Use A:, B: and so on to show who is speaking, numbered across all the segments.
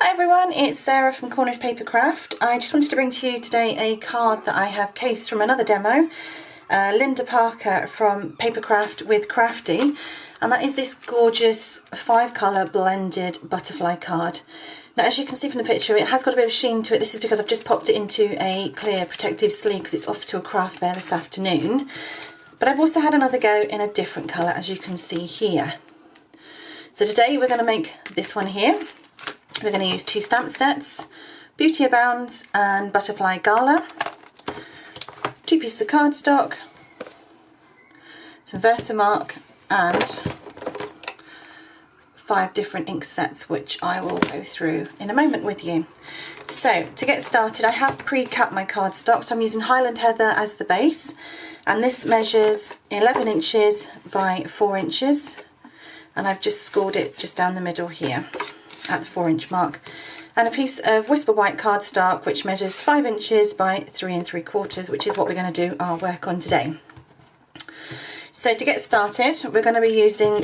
A: Hi everyone, it's Sarah from Cornish Papercraft. I just wanted to bring to you today a card that I have cased from another demo. Linda Parker from Papercraft with Crafty, and that is this gorgeous 5-colour blended butterfly card. Now, as you can see from the picture, it has got a bit of sheen to it. This is because I've just popped it into a clear protective sleeve because it's off to a craft fair this afternoon. But I've also had another go in a different colour, as you can see here. So today we're going to make this one here. We're going to use 2 stamp sets, Beauty Abounds and Butterfly Gala, 2 pieces of cardstock, some Versamark and 5 different ink sets, which I will go through in a moment with you. So to get started, I have pre-cut my cardstock, so I'm using Highland Heather as the base, and this measures 11 inches by 4 inches, and I've just scored it just down the middle here at the 4-inch mark, and a piece of Whisper White cardstock which measures 5 inches by 3 3/4, which is what we're going to do our work on today. So to get started, we're going to be using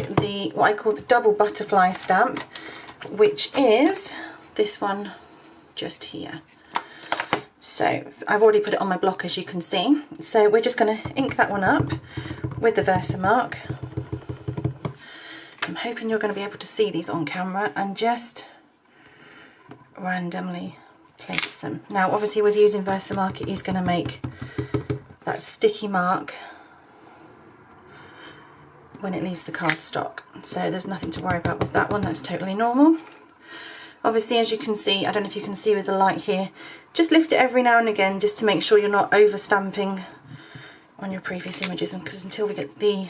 A: what I call the double butterfly stamp, which is this one just here. So I've already put it on my block, as you can see. So we're just going to ink that one up with the Versamark. I'm hoping you're going to be able to see these on camera, and just randomly place them. Now obviously with using Versamark, it is going to make that sticky mark when it leaves the cardstock, so there's nothing to worry about with that one. That's totally normal. Obviously, as you can see, I don't know if you can see with the light here, just lift it every now and again just to make sure you're not over stamping on your previous images, and because until we get the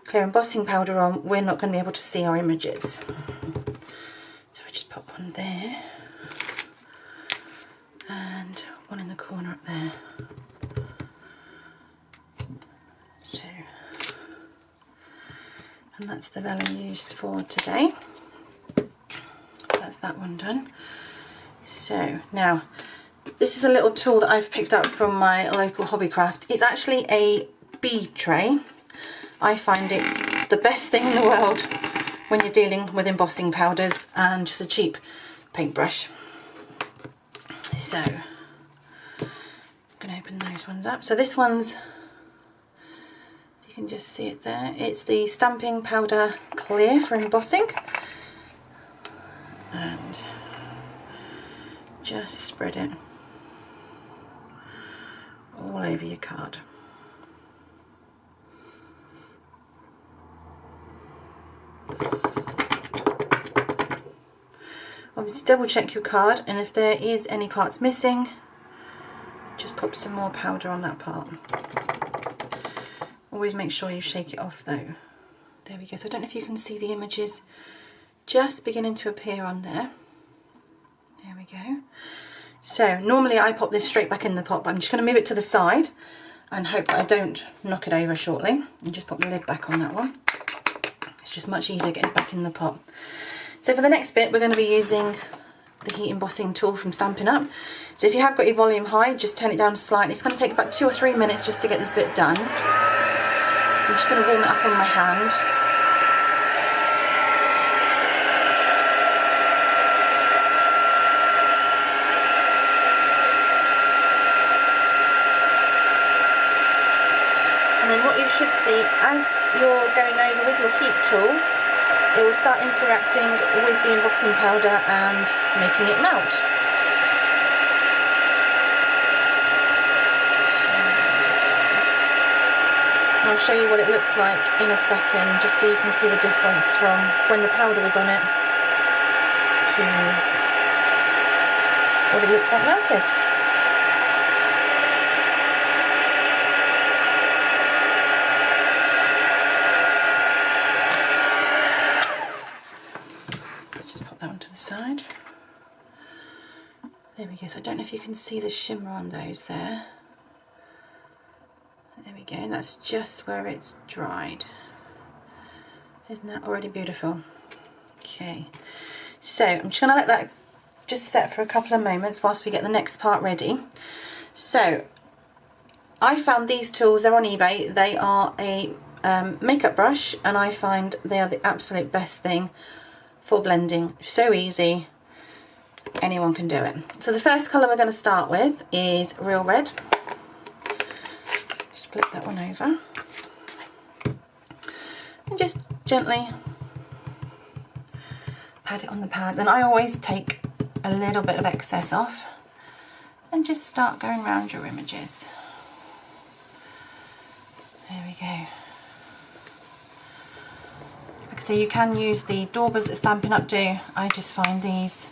A: clear embossing powder on, we're not going to be able to see our images. So I just pop one there and one in the corner up there. So, and that's the vellum used for today. That's that one done. So now, this is a little tool that I've picked up from my local Hobbycraft. It's actually a bead tray. I find it's the best thing in the world when you're dealing with embossing powders and just a cheap paintbrush. So I'm going to open those ones up. So this one's, you can just see it there, it's the Stamping Powder Clear for embossing, and just spread it all over your card. Obviously double check your card, and if there is any parts missing, just pop some more powder on that part. Always make sure you shake it off though. There we go. So I don't know if you can see the images just beginning to appear on there. There we go. So normally I pop this straight back in the pot, but I'm just going to move it to the side and hope that I don't knock it over shortly, and just pop the lid back on that one. It's just much easier getting it back in the pot. So for the next bit, we're going to be using the heat embossing tool from Stampin Up. So if you have got your volume high, just turn it down slightly. It's going to take about 2 or 3 minutes just to get this bit done. So I'm just going to warm it up on my hand. And then what you should see, as you're going over with your heat tool, it will start interacting with the embossing powder and making it melt. I'll show you what it looks like in a second, just so you can see the difference from when the powder was on it to what it looks like melted. Side. There we go. So I don't know if you can see the shimmer on those there. There we go. And that's just where it's dried. Isn't that already beautiful? Okay. So I'm just going to let that just set for a couple of moments whilst we get the next part ready. So I found these tools. They're on eBay. They are a makeup brush, and I find they are the absolute best thing for blending. So easy, anyone can do it. So the first colour we're going to start with is Real Red. Just flip that one over. And just gently pat it on the pad. And I always take a little bit of excess off and just start going around your images. There we go. Like I say, you can use the daubers that Stampin' Up do. I just find these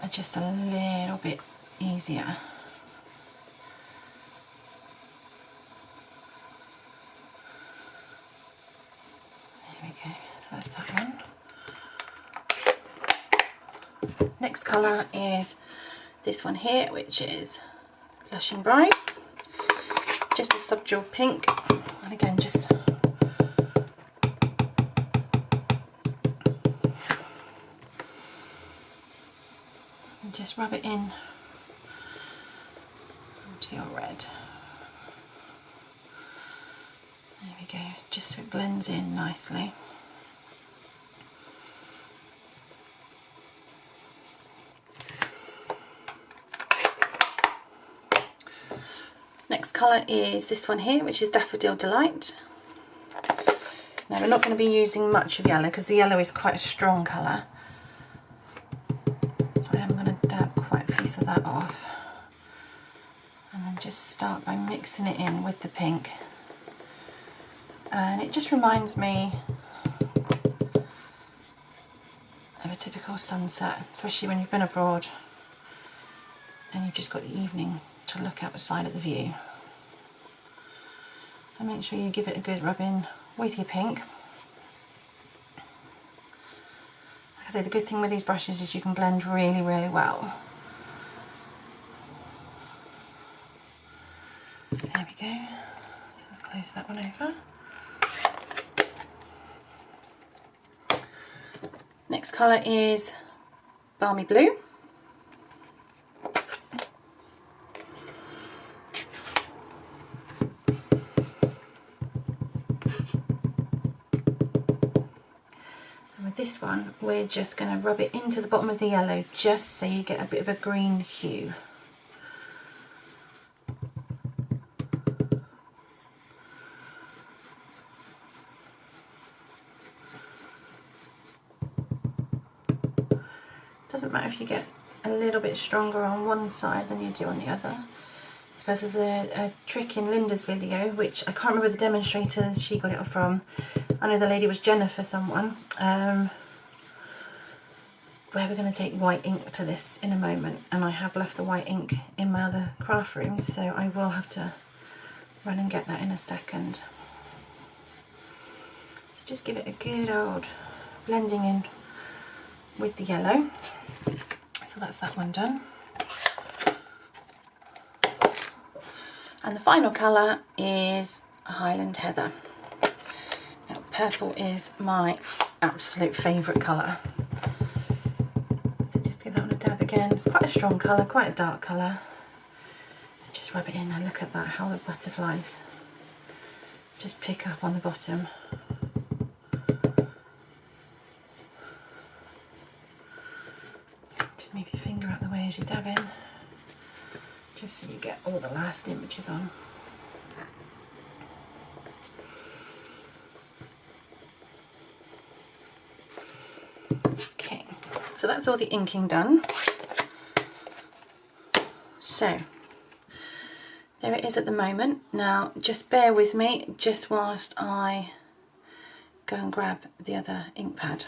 A: are just a little bit easier. There we go, so that's that one. Next colour is this one here, which is Blushing Bride. Just a subdual pink, and again just rub it in into your red. There we go, just so it blends in nicely. Next colour is this one here, which is Daffodil Delight. Now we're not going to be using much of yellow because the yellow is quite a strong colour. So I am going to dab quite a piece of that off. And then just start by mixing it in with the pink. And it just reminds me of a typical sunset, especially when you've been abroad and you've just got the evening to look outside at the view. And make sure you give it a good rub in with your pink. Like I say, the good thing with these brushes is you can blend really, really well. There we go. So let's close that one over. Next colour is Balmy Blue. This one, we're just going to rub it into the bottom of the yellow just so you get a bit of a green hue. Doesn't matter if you get a little bit stronger on one side than you do on the other. Because of the trick in Linda's video, which I can't remember the demonstrator she got it from. I know the lady was Jennifer someone, where we're going to take white ink to this in a moment, and I have left the white ink in my other craft room, so I will have to run and get that in a second. So just give it a good old blending in with the yellow. So that's that one done. And the final colour is Highland Heather. Now, purple is my absolute favourite colour. So just give that one a dab again. It's quite a strong colour, quite a dark colour. Just rub it in and look at that, how the butterflies just pick up on the bottom. Just move your finger out the way as you dab in, just so you get all the last images on. Okay, so that's all the inking done. So there it is at the moment. Now just bear with me just whilst I go and grab the other ink pad.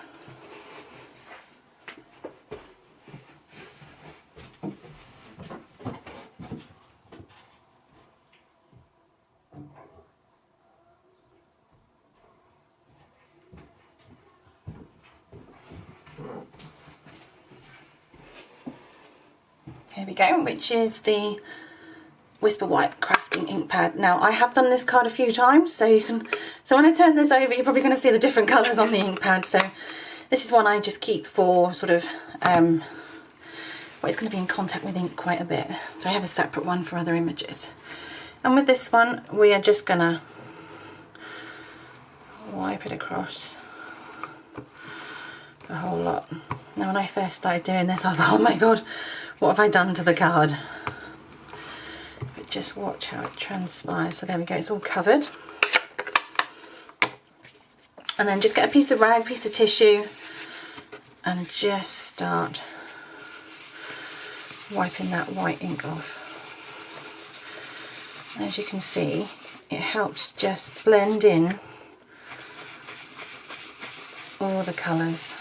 A: Here we go, which is the Whisper White crafting ink pad. Now I have done this card a few times, so when I turn this over you're probably going to see the different colours on the ink pad. So this is one I just keep for sort of well, it's going to be in contact with ink quite a bit, so I have a separate one for other images. And with this one we are just going to wipe it across a whole lot. Now when I first started doing this, I was like, oh my god, what have I done to the card? But just watch how it transpires. So there we go, it's all covered. And then just get a piece of rag, piece of tissue, and just start wiping that white ink off. And as you can see, it helps just blend in all the colours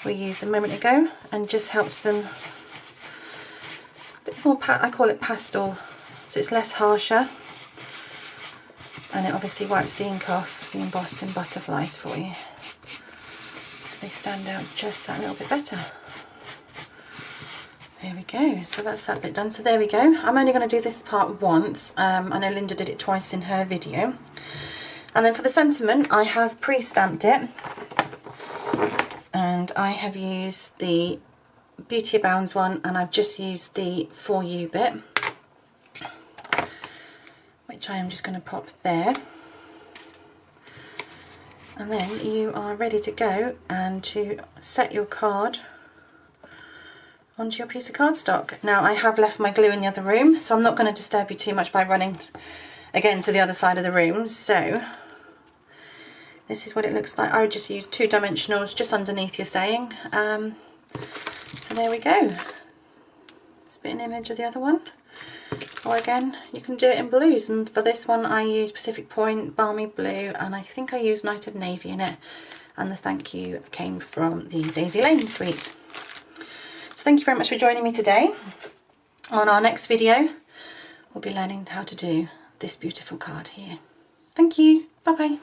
A: we used a moment ago, and just helps them a bit more, I call it pastel, so it's less harsher, and it obviously wipes the ink off the embossed and butterflies for you, so they stand out just that little bit better. There we go, so that's that bit done. So there we go. I'm only going to do this part once. I know Linda did it twice in her video. And then for the sentiment, I have pre-stamped it. And I have used the Beauty Abounds one, and I've just used the For You bit, which I am just going to pop there. And then you are ready to go and to set your card onto your piece of cardstock. Now I have left my glue in the other room, so I'm not going to disturb you too much by running again to the other side of the room. So this is what it looks like. I would just use 2 dimensionals just underneath your saying. So there we go. Spit an image of the other one. Or again, you can do it in blues, and for this one I use Pacific Point, Balmy Blue, and I think I used Night of Navy in it, and the thank you came from the Daisy Lane suite. Thank you very much for joining me today. On our next video, we'll be learning how to do this beautiful card here. Thank you. Bye bye.